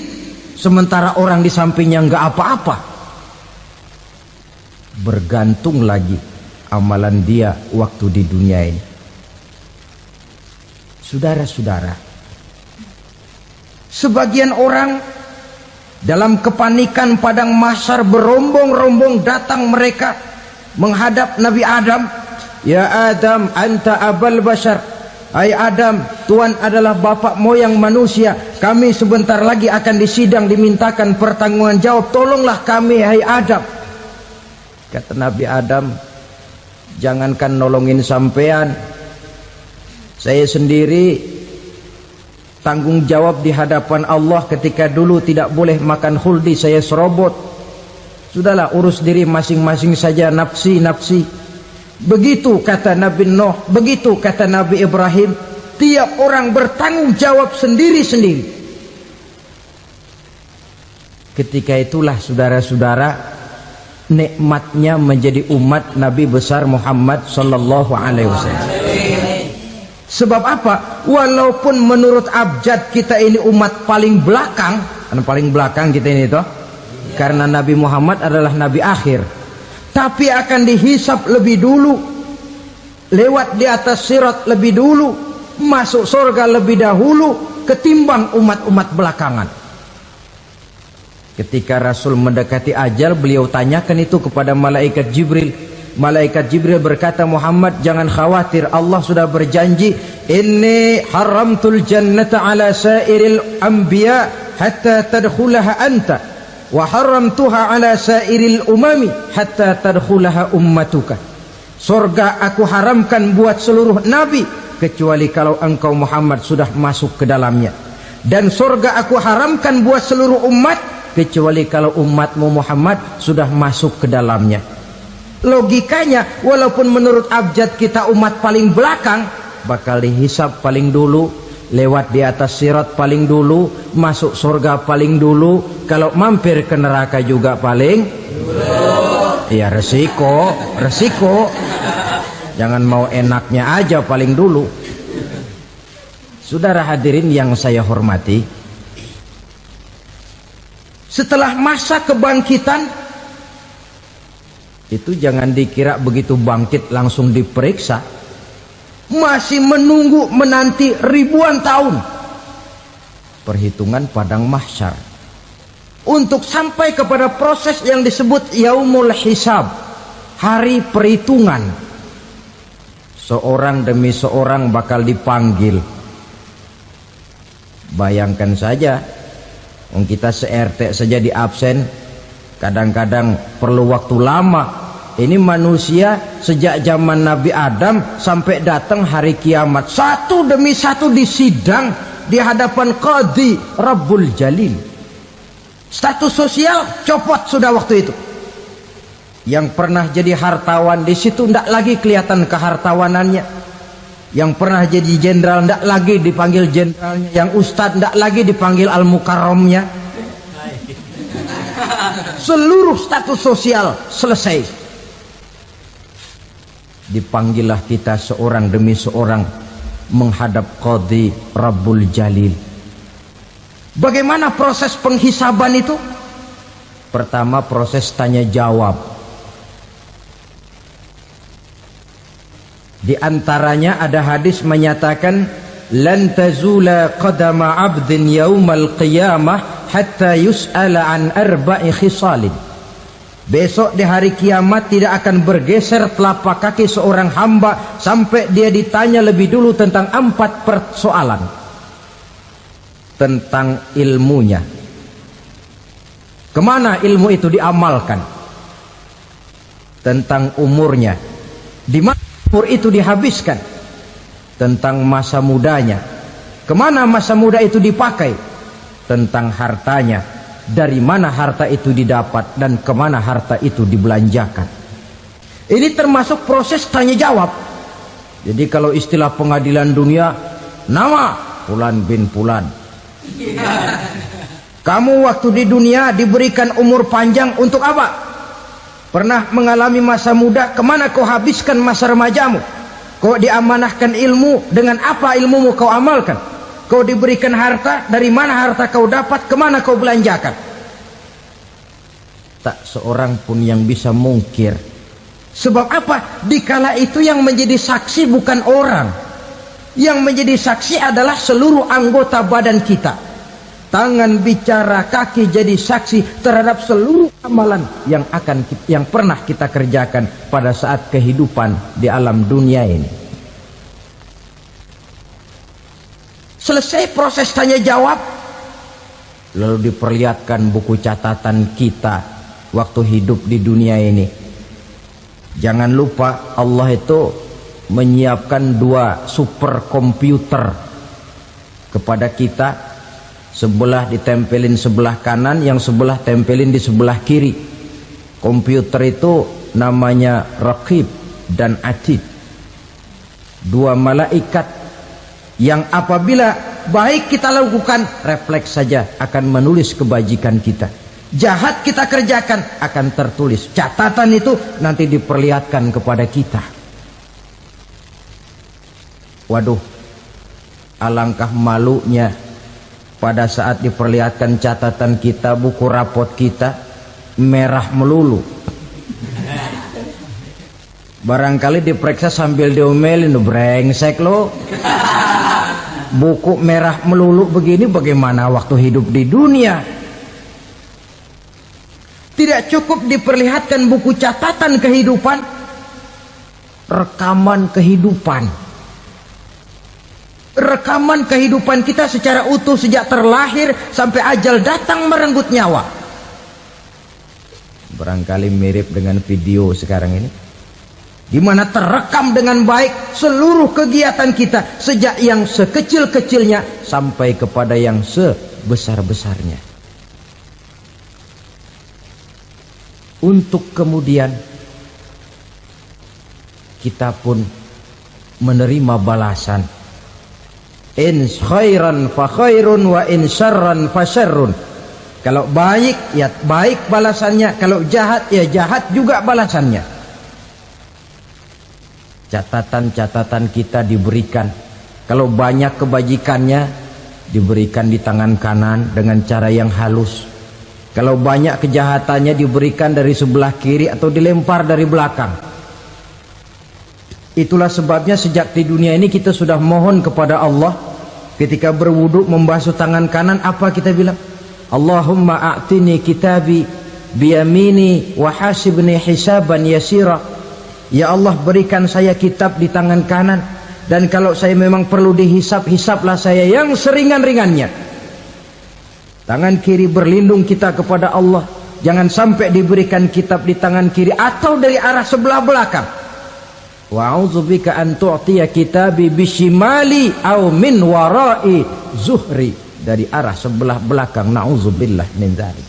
Speaker 1: sementara orang di sampingnya nggak apa-apa. Bergantung lagi amalan dia waktu di dunia ini. Saudara-saudara, sebagian orang dalam kepanikan padang mahsyar berombong-rombong datang mereka menghadap Nabi Adam. Ya Adam, anta abal bashar. Hai Adam, Tuhan adalah bapak moyang manusia. Kami sebentar lagi akan disidang, dimintakan pertanggungan jawab. Tolonglah kami, hai Adam. Kata Nabi Adam, jangankan nolongin sampean, saya sendiri tanggung jawab di hadapan Allah ketika dulu tidak boleh makan khuldi, saya serobot. Sudahlah, urus diri masing-masing saja, nafsi. Begitu kata Nabi Nuh, begitu kata Nabi Ibrahim. Tiap orang bertanggung jawab sendiri-sendiri. Ketika itulah saudara-saudara, nikmatnya menjadi umat Nabi besar Muhammad sallallahu alaihi wasallam. Sebab apa? Walaupun menurut abjad kita ini umat paling belakang, paling belakang kita ini toh, karena Nabi Muhammad adalah Nabi akhir, tapi akan dihisap lebih dulu, lewat di atas sirat lebih dulu, masuk surga lebih dahulu ketimbang umat-umat belakangan. Ketika Rasul mendekati ajal, beliau tanyakan itu kepada malaikat Jibril. Malaikat Jibril berkata, Muhammad jangan khawatir, Allah sudah berjanji, inni haramtul jannata ala sairil anbiya hatta tadkhulaha anta wa haramtuha ala sairil umami hatta tadkhulaha ummatuka. Surga aku haramkan buat seluruh nabi kecuali kalau engkau Muhammad sudah masuk ke dalamnya, dan surga aku haramkan buat seluruh umat kecuali kalau umatmu Muhammad sudah masuk ke dalamnya. Logikanya, walaupun menurut abjad kita umat paling belakang, bakal dihisap paling dulu, lewat di atas sirat paling dulu, masuk surga paling dulu, kalau mampir ke neraka juga paling dulu. Ya resiko. Jangan mau enaknya aja paling dulu. Saudara hadirin yang saya hormati, setelah masa kebangkitan itu jangan dikira begitu bangkit langsung diperiksa, masih menunggu menanti ribuan tahun perhitungan padang mahsyar untuk sampai kepada proses yang disebut yaumul hisab, hari perhitungan. Seorang demi seorang bakal dipanggil. Bayangkan saja, kita se-RT saja di absen, kadang-kadang perlu waktu lama. Ini manusia sejak zaman Nabi Adam sampai datang hari kiamat, satu demi satu disidang di hadapan Qadhi Rabbul Jalil. Status sosial copot sudah waktu itu. Yang pernah jadi hartawan di situ tidak lagi kelihatan kehartawanannya. Yang pernah jadi jenderal tidak lagi dipanggil jenderalnya. Yang ustadz tidak lagi dipanggil al-mukarramnya. Seluruh status sosial selesai. Dipanggillah kita seorang demi seorang menghadap Qadhi Rabbul Jalil. Bagaimana proses penghisaban itu? Pertama, proses tanya jawab. Di antaranya ada hadis menyatakan, lan tazula qadama 'abdin yaumal qiyamah hatta yus'ala an arba'i khisalin. Besok di hari kiamat tidak akan bergeser telapak kaki seorang hamba sampai dia ditanya lebih dulu tentang 4 persoalan. Tentang ilmunya, kemana ilmu itu diamalkan. Tentang umurnya, di mana umur itu dihabiskan. Tentang masa mudanya, kemana masa muda itu dipakai. tentang hartanya, dari mana harta itu didapat dan kemana harta itu dibelanjakan. Ini termasuk proses tanya jawab. Jadi kalau istilah pengadilan dunia, nama Fulan bin Fulan. Kamu waktu di dunia diberikan umur panjang untuk apa? Pernah mengalami masa muda, kemana kau habiskan masa remajamu? Kau diamanahkan ilmu, dengan apa ilmumu kau amalkan? Kau diberikan harta, dari mana harta kau dapat, kemana kau belanjakan? Tak seorang pun yang bisa mungkir. Sebab apa? Dikala itu yang menjadi saksi bukan orang. Yang menjadi saksi adalah seluruh anggota badan kita. Tangan bicara, kaki jadi saksi terhadap seluruh amalan yang pernah kita kerjakan pada saat kehidupan di alam dunia ini. Selesai proses tanya jawab, lalu diperlihatkan buku catatan kita waktu hidup di dunia ini. Jangan lupa Allah itu menyiapkan 2 superkomputer kepada kita. Sebelah ditempelin sebelah kanan, yang sebelah tempelin di sebelah kiri. Komputer itu namanya Raqib dan Atid. 2 malaikat yang apabila baik kita lakukan, refleks saja akan menulis kebajikan kita. Jahat kita kerjakan, akan tertulis. Catatan itu nanti diperlihatkan kepada kita. Waduh, alangkah malunya pada saat diperlihatkan catatan kita, buku rapot kita merah melulu. Barangkali diperiksa sambil diomelin, brengsek lo. Buku merah melulu begini, bagaimana waktu hidup di dunia? Tidak cukup diperlihatkan buku catatan kehidupan, rekaman kehidupan. Rekaman kehidupan kita secara utuh sejak terlahir sampai ajal datang merenggut nyawa. Barangkali mirip dengan video sekarang ini, di mana terekam dengan baik seluruh kegiatan kita, sejak yang sekecil-kecilnya sampai kepada yang sebesar-besarnya. Untuk kemudian kita pun menerima balasan. In khairan fa khairun wa in syarran fa syarrun. Kalau baik ya baik balasannya, kalau jahat ya jahat juga balasannya. Catatan-catatan kita diberikan. Kalau banyak kebajikannya diberikan di tangan kanan dengan cara yang halus. Kalau banyak kejahatannya diberikan dari sebelah kiri atau dilempar dari belakang. Itulah sebabnya sejak di dunia ini kita sudah mohon kepada Allah. Ketika berwudu membasuh tangan kanan, apa kita bilang? Allahumma a'tini kitabi biyamini wa hasibni hisaban yasira. Ya Allah, berikan saya kitab di tangan kanan, dan kalau saya memang perlu dihisap, hisaplah saya yang seringan-ringannya. Tangan kiri berlindung kita kepada Allah, jangan sampai diberikan kitab di tangan kiri atau dari arah sebelah belakang. Wa a'udzubika an tu'tiya kitabi bishimali aw min wara'i zuhri, dari arah sebelah belakang. Na'udzubillah min dzalik.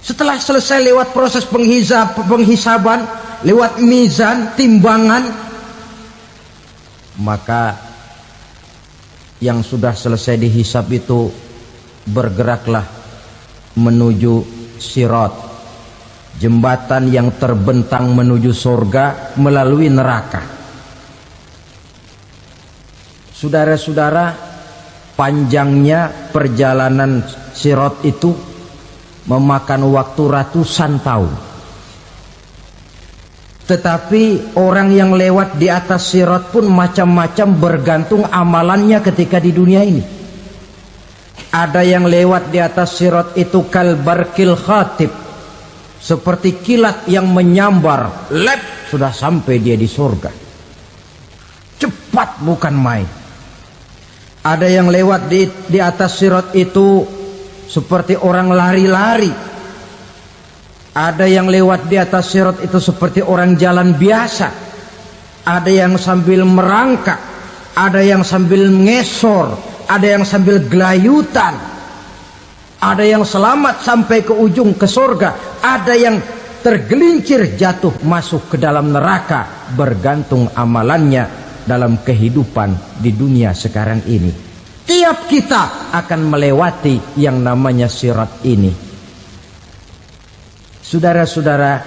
Speaker 1: Setelah selesai lewat proses penghisaban, lewat mizan, timbangan, maka yang sudah selesai dihisab itu bergeraklah menuju sirat, jembatan yang terbentang menuju surga melalui neraka. Saudara-saudara, panjangnya perjalanan sirat itu memakan waktu ratusan tahun. Tetapi orang yang lewat di atas sirat pun macam-macam, bergantung amalannya ketika di dunia ini. Ada yang lewat di atas sirat itu kal barkil khatib, seperti kilat yang menyambar, lep, sudah sampai dia di surga. Cepat bukan main. Ada yang lewat di atas sirat itu seperti orang lari-lari. Ada yang lewat di atas sirat itu seperti orang jalan biasa. Ada yang sambil merangkak, ada yang sambil ngesor, ada yang sambil gelayutan, ada yang selamat sampai ke ujung ke surga, ada yang tergelincir jatuh masuk ke dalam neraka, bergantung amalannya dalam kehidupan di dunia sekarang ini. Tiap kita akan melewati yang namanya sirat ini. Saudara-saudara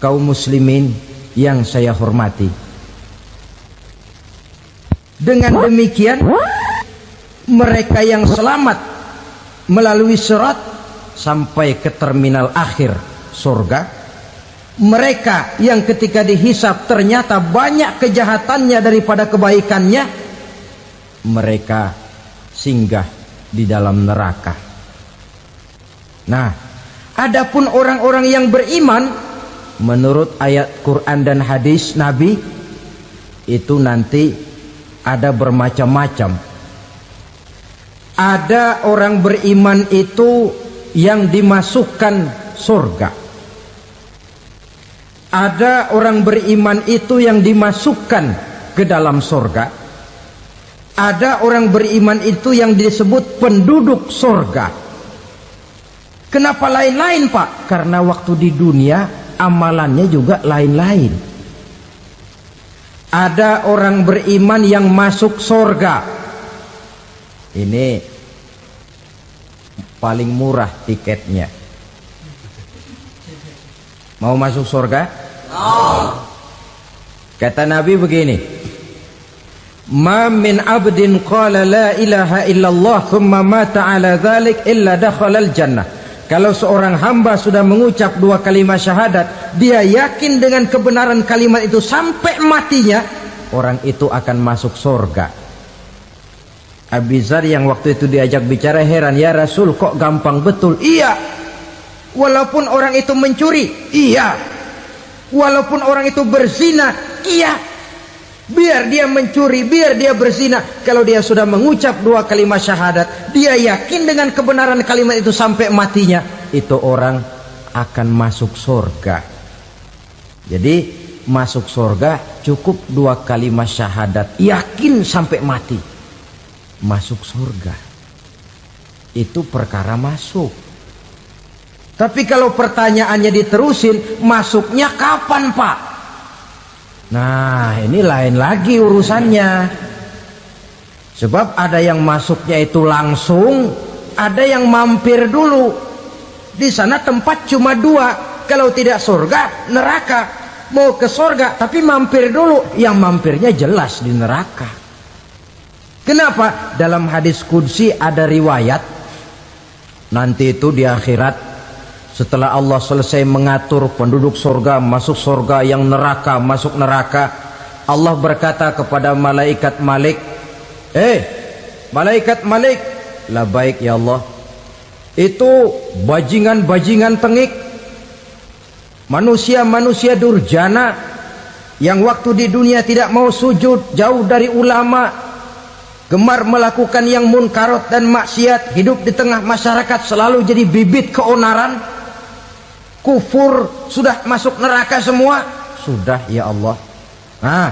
Speaker 1: kaum muslimin yang saya hormati, dengan demikian mereka yang selamat melalui sirat sampai ke terminal akhir surga, mereka yang ketika dihisab ternyata banyak kejahatannya daripada kebaikannya, mereka singgah di dalam neraka. Nah, adapun orang-orang yang beriman menurut ayat Quran dan hadis Nabi itu nanti ada bermacam-macam. Ada orang beriman itu yang dimasukkan surga. Ada orang beriman itu yang dimasukkan ke dalam surga. Ada orang beriman itu yang disebut penduduk surga. Kenapa lain-lain, Pak? Karena waktu di dunia amalannya juga lain-lain. Ada orang beriman yang masuk surga. Ini paling murah tiketnya. Mau masuk surga? Kata Nabi begini, ma min abdin qala la ilaha illallah thumma mata ala dhalik illa dakhalal jannah. Kalau seorang hamba sudah mengucap dua kalimat syahadat, dia yakin dengan kebenaran kalimat itu sampai matinya, orang itu akan masuk surga. Abi Dzar yang waktu itu diajak bicara heran, ya Rasul kok gampang betul? Iya, walaupun orang itu mencuri, iya, walaupun orang itu berzina, iya, biar dia mencuri, biar dia berzina, kalau dia sudah mengucap dua kalimat syahadat, dia yakin dengan kebenaran kalimat itu sampai matinya, itu orang akan masuk surga. Jadi masuk surga cukup dua kalimat syahadat, yakin sampai mati, masuk surga. Itu perkara masuk. Tapi kalau pertanyaannya diterusin, masuknya kapan, Pak? Nah, ini lain lagi urusannya. Sebab ada yang masuknya itu langsung, ada yang mampir dulu. Di sana tempat cuma dua, kalau tidak surga, neraka. Mau ke surga tapi mampir dulu, yang mampirnya jelas di neraka. Kenapa? Dalam hadis qudsi ada riwayat, nanti itu di akhirat, setelah Allah selesai mengatur penduduk surga masuk surga, yang neraka masuk neraka, Allah berkata kepada malaikat Malik, malaikat Malik, labaik ya Allah, itu bajingan-bajingan tengik, manusia-manusia durjana yang waktu di dunia tidak mau sujud, jauh dari ulama, gemar melakukan yang munkarat dan maksiat, hidup di tengah masyarakat selalu jadi bibit keonaran, kufur, sudah masuk neraka semua. Sudah ya Allah. Nah,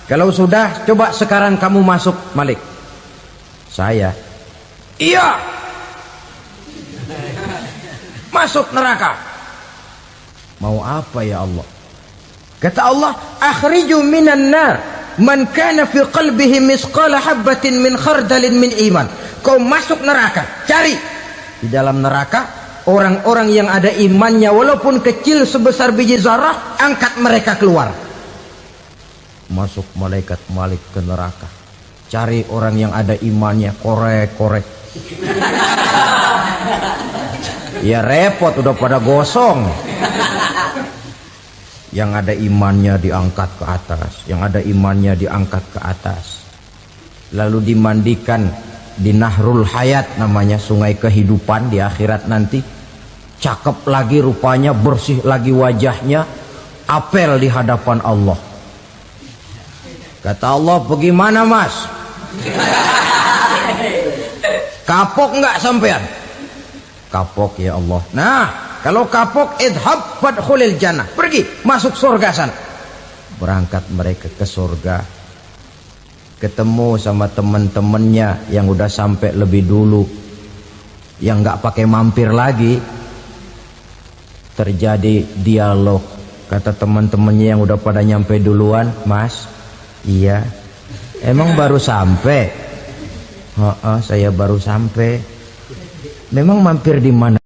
Speaker 1: kalau sudah, coba sekarang kamu masuk, Malik. Saya, iya, masuk neraka. Mau apa ya Allah? Kata Allah, akhriju minan nar man kana fi qalbihi misqala habatin min khardalin min iman. Kau masuk neraka, cari di dalam neraka orang-orang yang ada imannya walaupun kecil sebesar biji zarah, angkat mereka keluar. Masuk malaikat Malik ke neraka, cari orang yang ada imannya, korek-korek. Ya repot, udah pada gosong. Yang ada imannya diangkat ke atas, yang ada imannya diangkat ke atas, lalu dimandikan di Nahrul Hayat, namanya sungai kehidupan di akhirat nanti. Cakep lagi rupanya, bersih lagi wajahnya, apel di hadapan Allah. Kata Allah, bagaimana mas? Kapok nggak sampean? Kapok ya Allah. Nah, kalau kapok, idhab fadkhulil jannah, pergi masuk surga sana. Berangkat mereka ke surga. ketemu sama teman-temannya yang udah sampai lebih dulu, yang nggak pakai mampir lagi. Terjadi dialog. Kata teman-temannya yang udah pada nyampe duluan, "Mas, iya, emang baru sampai?" "Oh, saya baru sampai." "Memang mampir di mana?"